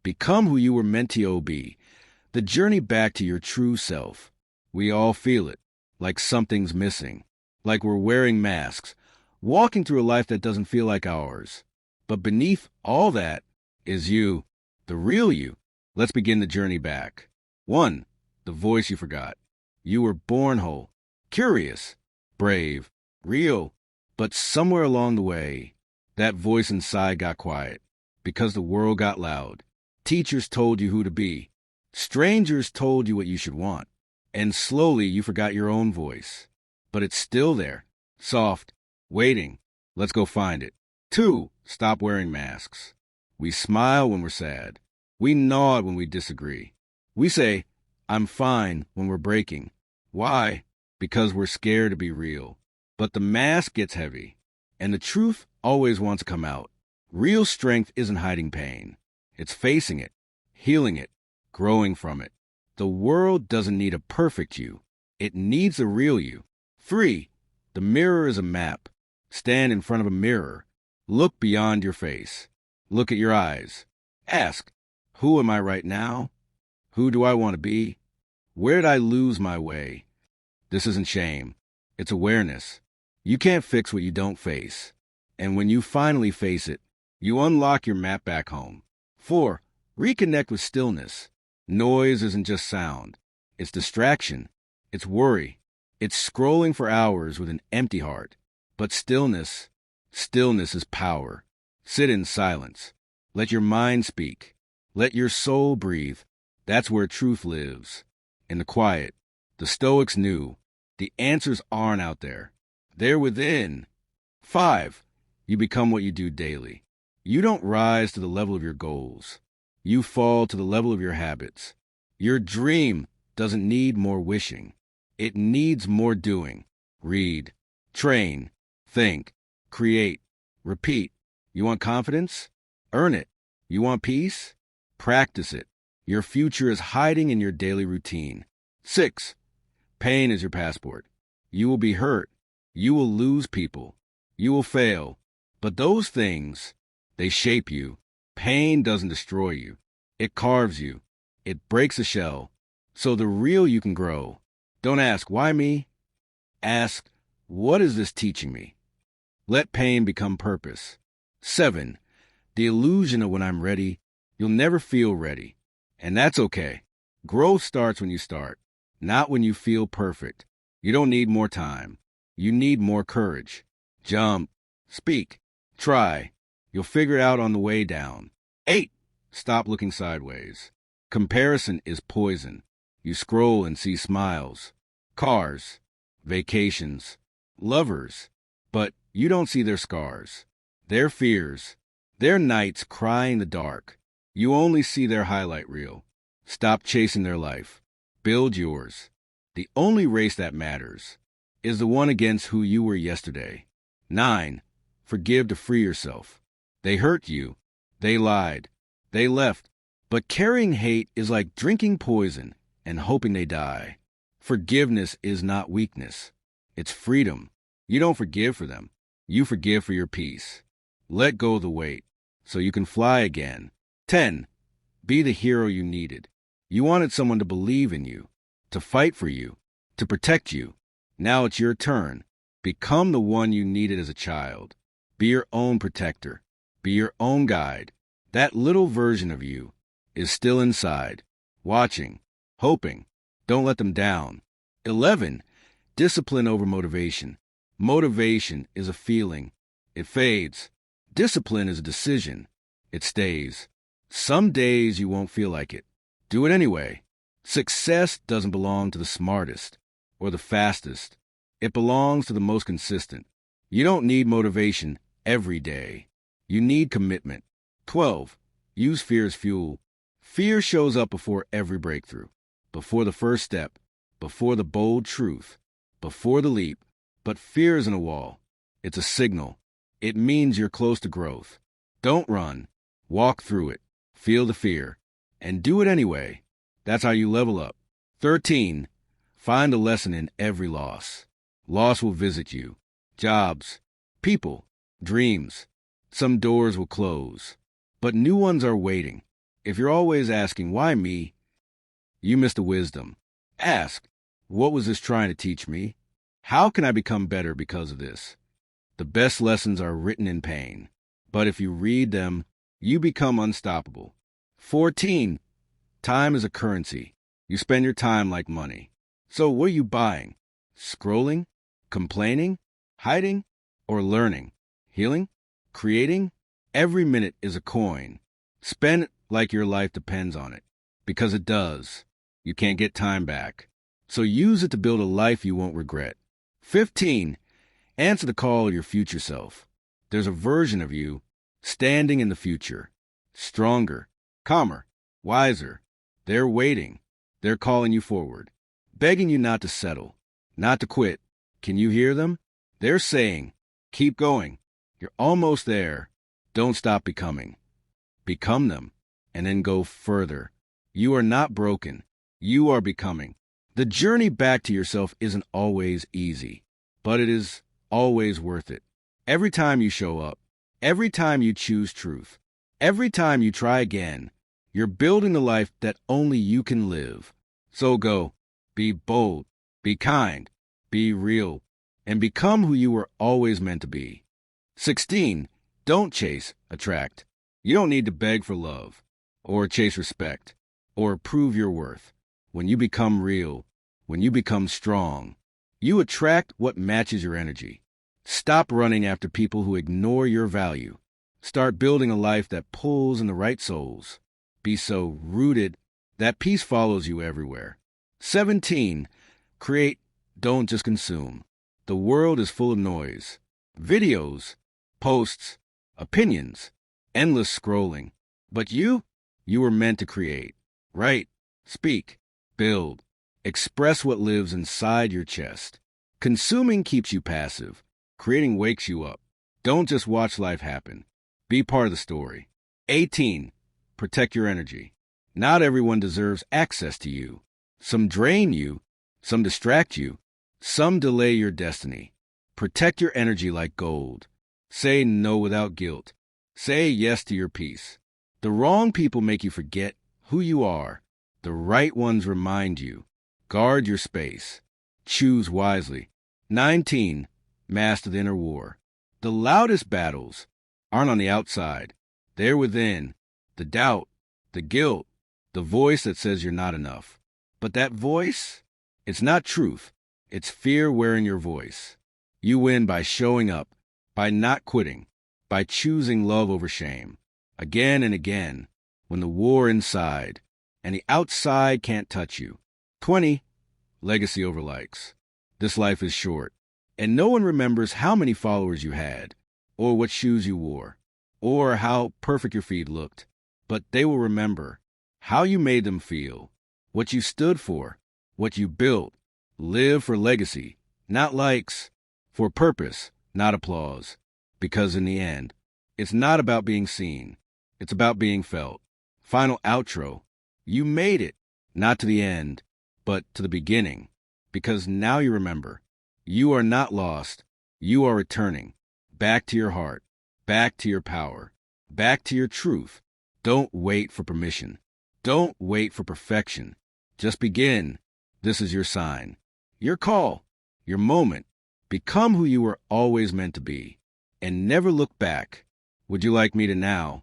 Become who you were meant to be. The journey back to your true self. We all feel it, like something's missing, like we're wearing masks, walking through a life that doesn't feel like ours. But beneath all that is you, the real you. Let's begin the journey back. 1. The voice you forgot. You were born whole, curious, brave, real, but somewhere along the way, that voice inside got quiet because the world got loud. Teachers told you who to be. Strangers told you what you should want. And slowly you forgot your own voice. But it's still there, soft, waiting. Let's go find it. 2. Stop wearing masks. We smile when we're sad. We nod when we disagree. We say, I'm fine when we're breaking. Why? Because we're scared to be real. But the mask gets heavy, and the truth always wants to come out. Real strength isn't hiding pain. It's facing it, healing it, growing from it. The world doesn't need a perfect you. It needs a real you. 3. The mirror is a map. Stand in front of a mirror. Look beyond your face. Look at your eyes. Ask, who am I right now? Who do I want to be? Where did I lose my way? This isn't shame. It's awareness. You can't fix what you don't face. And when you finally face it, you unlock your map back home. 4. Reconnect with stillness. Noise isn't just sound. It's distraction. It's worry. It's scrolling for hours with an empty heart. But stillness is power. Sit in silence. Let your mind speak. Let your soul breathe. That's where truth lives. In the quiet. The Stoics knew. The answers aren't out there. They're within. 5. You become what you do daily. You don't rise to the level of your goals. You fall to the level of your habits. Your dream doesn't need more wishing. It needs more doing. Read, train, think, create, repeat. You want confidence? Earn it. You want peace? Practice it. Your future is hiding in your daily routine. 6. Pain is your passport. You will be hurt. You will lose people. You will fail. But those things, they shape you. Pain doesn't destroy you. It carves you. It breaks a shell. So the real you can grow. Don't ask, why me? Ask, what is this teaching me? Let pain become purpose. 7. The illusion of when I'm ready, you'll never feel ready. And that's okay. Growth starts when you start, not when you feel perfect. You don't need more time. You need more courage. Jump, speak, try. You'll figure it out on the way down. 8. Stop looking sideways. Comparison is poison. You scroll and see smiles, cars, vacations, lovers, but you don't see their scars, their fears, their nights crying in the dark. You only see their highlight reel. Stop chasing their life. Build yours. The only race that matters is the one against who you were yesterday. 9. Forgive to free yourself. They hurt you. They lied. They left. But carrying hate is like drinking poison and hoping they die. Forgiveness is not weakness. It's freedom. You don't forgive for them. You forgive for your peace. Let go of the weight so you can fly again. 10. Be the hero you needed. You wanted someone to believe in you, to fight for you, to protect you. Now it's your turn. Become the one you needed as a child. Be your own protector. Be your own guide. That little version of you is still inside, watching, hoping. Don't let them down. 11. Discipline over motivation. Motivation is a feeling. It fades. Discipline is a decision. It stays. Some days you won't feel like it. Do it anyway. Success doesn't belong to the smartest or the fastest. It belongs to the most consistent. You don't need motivation every day. You need commitment. 12. Use fear as fuel. Fear shows up before every breakthrough, before the first step, before the bold truth, before the leap. But fear isn't a wall. It's a signal. It means you're close to growth. Don't run. Walk through it. Feel the fear. And do it anyway. That's how you level up. 13. Find a lesson in every loss. Loss will visit you. Jobs, people, dreams. Some doors will close, but new ones are waiting. If you're always asking, why me? You missed the wisdom. Ask, what was this trying to teach me? How can I become better because of this? The best lessons are written in pain, but if you read them, you become unstoppable. 14. Time is a currency. You spend your time like money. So what are you buying? Scrolling? Complaining? Hiding? Or learning? Healing? Creating? Every minute is a coin. Spend it like your life depends on it, because it does. You can't get time back. So use it to build a life you won't regret. 15. Answer the call of your future self. There's a version of you standing in the future. Stronger, calmer, wiser. They're waiting. They're calling you forward, begging you not to settle, not to quit. Can you hear them? They're saying, keep going. You're almost there. Don't stop becoming. Become them, and then go further. You are not broken. You are becoming. The journey back to yourself isn't always easy, but it is always worth it. Every time you show up, every time you choose truth, every time you try again, you're building the life that only you can live. So go, be bold, be kind, be real, and become who you were always meant to be. 16. Don't chase, attract. You don't need to beg for love, or chase respect, or prove your worth. When you become real, when you become strong, you attract what matches your energy. Stop running after people who ignore your value. Start building a life that pulls in the right souls. Be so rooted that peace follows you everywhere. 17. Create, don't just consume. The world is full of noise. Videos, posts, opinions, endless scrolling. But you were meant to create. Write, speak, build, express what lives inside your chest. Consuming keeps you passive. Creating wakes you up. Don't just watch life happen. Be part of the story. 18. Protect your energy. Not everyone deserves access to you. Some drain you, some distract you, some delay your destiny. Protect your energy like gold. Say no without guilt. Say yes to your peace. The wrong people make you forget who you are. The right ones remind you. Guard your space. Choose wisely. 19. Master the inner war. The loudest battles aren't on the outside. They're within. The doubt, the guilt, the voice that says you're not enough. But that voice, it's not truth. It's fear wearing your voice. You win by showing up, by not quitting, by choosing love over shame. Again and again, when the war inside and the outside can't touch you. 20. Legacy over likes. This life is short, and no one remembers how many followers you had, or what shoes you wore, or how perfect your feed looked. But they will remember how you made them feel, what you stood for, what you built. Live for legacy, not likes, for purpose, not applause. Because in the end, it's not about being seen. It's about being felt. Final outro. You made it, not to the end, but to the beginning. Because now you remember, you are not lost. You are returning back to your heart, back to your power, back to your truth. Don't wait for permission. Don't wait for perfection. Just begin. This is your sign, your call, your moment. Become who you were always meant to be, and never look back. Would you like me to now